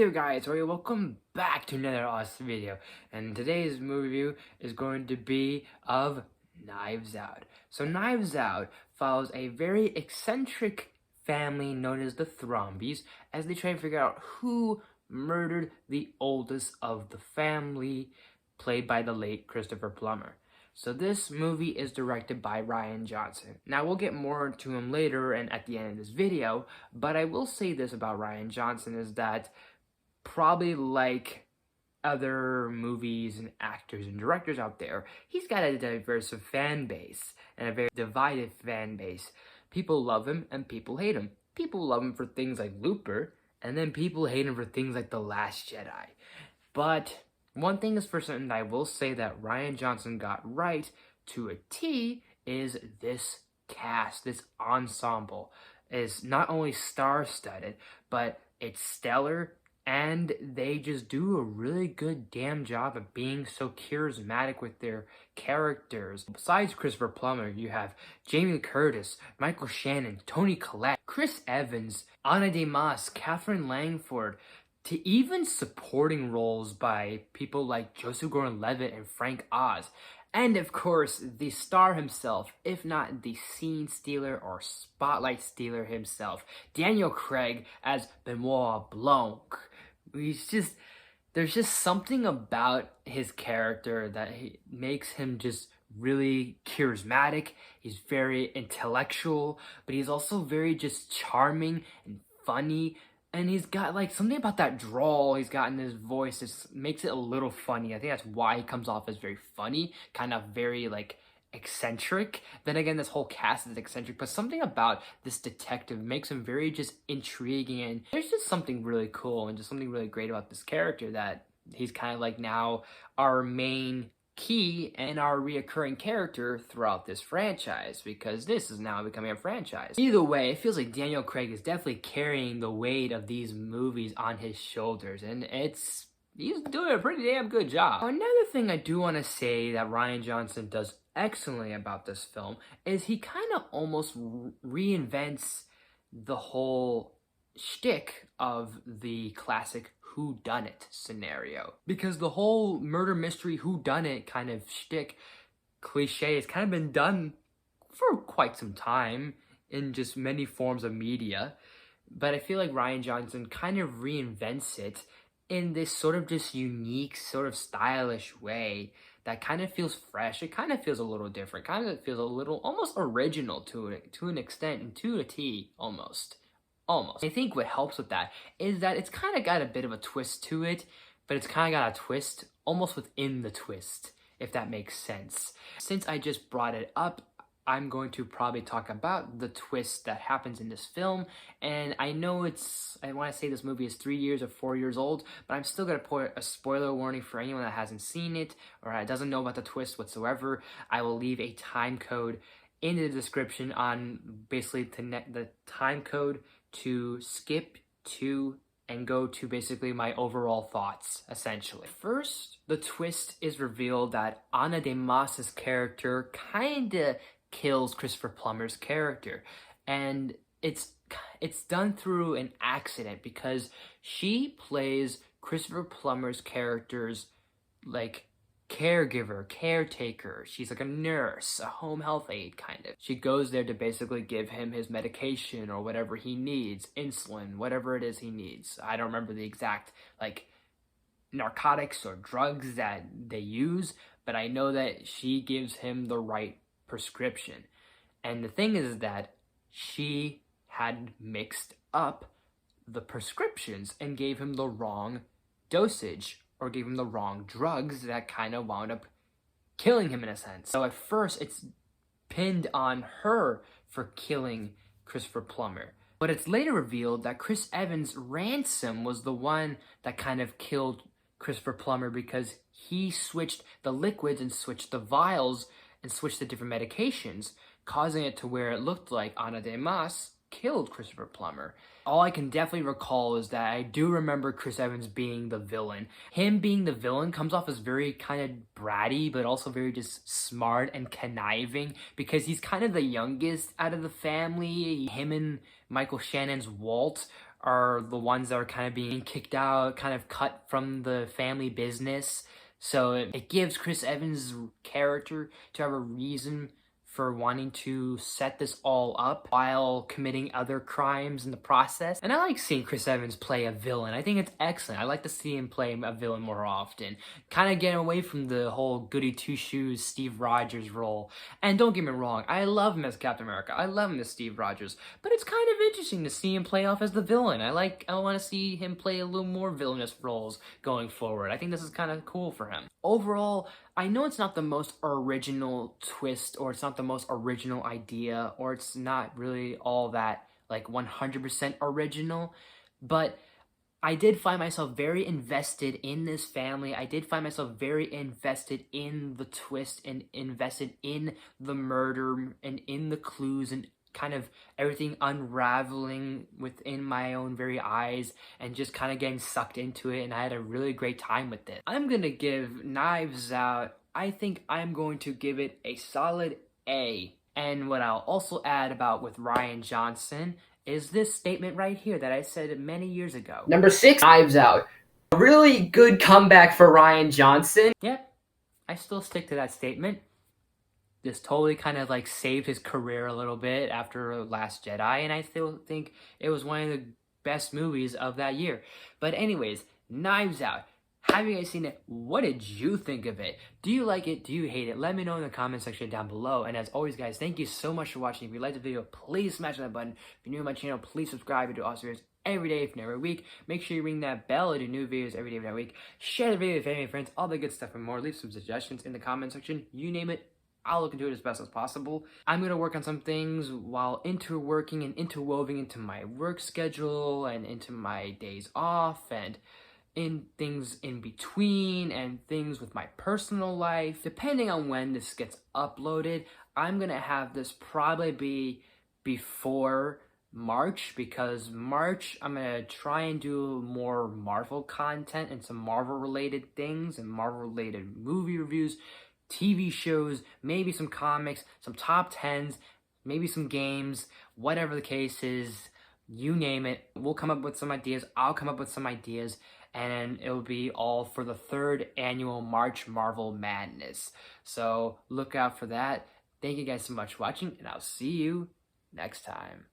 there guys, welcome back to another awesome video. And today's movie review is going to be of Knives Out. So Knives Out follows a very eccentric family known as the Thrombies as they try to figure out who murdered the oldest of the family, played by the late Christopher Plummer. So this movie is directed by Rian Johnson. Now we'll get more into him later and at the end of this video, but I will say this about Rian Johnson is that probably like other movies and actors and directors out there, he's got a diverse fan base and a very divided fan base. People love him and people hate him. People love him for things like Looper, and then people hate him for things like The Last Jedi. But one thing is for certain that I will say that Rian Johnson got right to a T is this cast, this ensemble is not only star-studded, but it's stellar, and they just do a really good damn job of being so charismatic with their characters. Besides Christopher Plummer, you have Jamie Lee Curtis, Michael Shannon, Toni Collette, Chris Evans, Ana de Mas, Catherine Langford, to even supporting roles by people like Joseph Gordon-Levitt and Frank Oz. And of course, the star himself, if not the scene stealer or spotlight stealer himself, Daniel Craig as Benoit Blanc. There's just something about his character that makes him just really charismatic. He's very intellectual, but he's also very just charming and funny. And he's got like something about that drawl he's got in his voice that makes it a little funny. I think that's why he comes off as very funny, kind of very like eccentric. Then again, this whole cast is eccentric, but something about this detective makes him very just intriguing, and there's just something really cool and just something really great about this character that he's kind of like now our main key and our reoccurring character throughout this franchise, because this is now becoming a franchise. Either way, it feels like Daniel Craig is definitely carrying the weight of these movies on his shoulders, and he's doing a pretty damn good job. Another thing I do want to say that Rian Johnson does excellently about this film is he kind of almost reinvents the whole shtick of the classic whodunit scenario, because the whole murder mystery whodunit kind of shtick cliche has kind of been done for quite some time in just many forms of media, but I feel like Rian Johnson kind of reinvents it in this sort of just unique, sort of stylish way that kind of feels fresh. It kind of feels a little different, kind of feels a little almost original to an extent, and to a T almost. I think what helps with that is that it's kind of got a bit of a twist to it, but it's kind of got a twist almost within the twist, if that makes sense. Since I just brought it up, I'm going to probably talk about the twist that happens in this film. And I know I want to say this movie is 3 years or 4 years old, but I'm still going to put a spoiler warning for anyone that hasn't seen it or doesn't know about the twist whatsoever. I will leave a time code in the description on basically the time code to skip to and go to basically my overall thoughts, essentially. First, the twist is revealed that Ana de Mas's character kinda kills Christopher Plummer's character, and it's done through an accident because she plays Christopher Plummer's character's like caregiver, caretaker. She's like a nurse, a home health aide kind of. She goes there to basically give him his medication or whatever he needs, insulin, whatever it is he needs. I don't remember the exact like narcotics or drugs that they use, but I know that she gives him the right prescription. And the thing is that she had mixed up the prescriptions and gave him the wrong dosage, or gave him the wrong drugs that kind of wound up killing him in a sense. So at first, it's pinned on her for killing Christopher Plummer. But it's later revealed that Chris Evans' ransom was the one that kind of killed Christopher Plummer, because he switched the liquids and switched the vials and switched the different medications, causing it to where it looked like Ana de Mas killed Christopher Plummer. All I can definitely recall is that I do remember Chris Evans being the villain. Him being the villain comes off as very kind of bratty, but also very just smart and conniving, because he's kind of the youngest out of the family. Him and Michael Shannon's Walt are the ones that are kind of being kicked out, kind of cut from the family business. So it gives Chris Evans' character to have a reason for wanting to set this all up while committing other crimes in the process. And I like seeing Chris Evans play a villain. I think it's excellent. I like to see him play a villain more often. Kind of getting away from the whole goody two-shoes Steve Rogers role. And don't get me wrong, I love him as Captain America. I love him as Steve Rogers. But it's kind of interesting to see him play off as the villain. I want to see him play a little more villainous roles going forward. I think this is kind of cool for him. Overall, I know it's not the most original twist, or it's not the most original idea, or it's not really all that like 100% original, but I did find myself very invested in this family. I did find myself very invested in the twist and invested in the murder and in the clues and kind of everything unraveling within my own very eyes and just kind of getting sucked into it, and I had a really great time with it. I'm gonna give Knives Out, I think I'm going to give it a solid A. And what I'll also add about with Rian Johnson is this statement right here that I said many years ago. Number 6, Knives Out. A really good comeback for Rian Johnson. Yep, I still stick to that statement. This totally kind of like saved his career a little bit after Last Jedi, and I still think it was one of the best movies of that year. But anyways, Knives Out. Have you guys seen it? What did you think of it? Do you like it? Do you hate it? Let me know in the comment section down below. And as always, guys, thank you so much for watching. If you liked the video, please smash that button. If you're new to my channel, please subscribe. I do awesome videos every day, if not every week. Make sure you ring that bell. I do new videos every day, every week. Share the video with family and friends, all the good stuff and more. Leave some suggestions in the comment section. You name it, I'll look into it as best as possible. I'm going to work on some things while interworking and interwoven into my work schedule and into my days off and in things in between and things with my personal life. Depending on when this gets uploaded, I'm going to have this probably be before March, because March I'm going to try and do more Marvel content and some Marvel related things and Marvel related movie reviews, TV shows, maybe some comics, some top 10s, maybe some games, whatever the case is, you name it. We'll come up with some ideas. I'll come up with some ideas, and it'll be all for the 3rd annual March Marvel Madness. So look out for that. Thank you guys so much for watching, and I'll see you next time.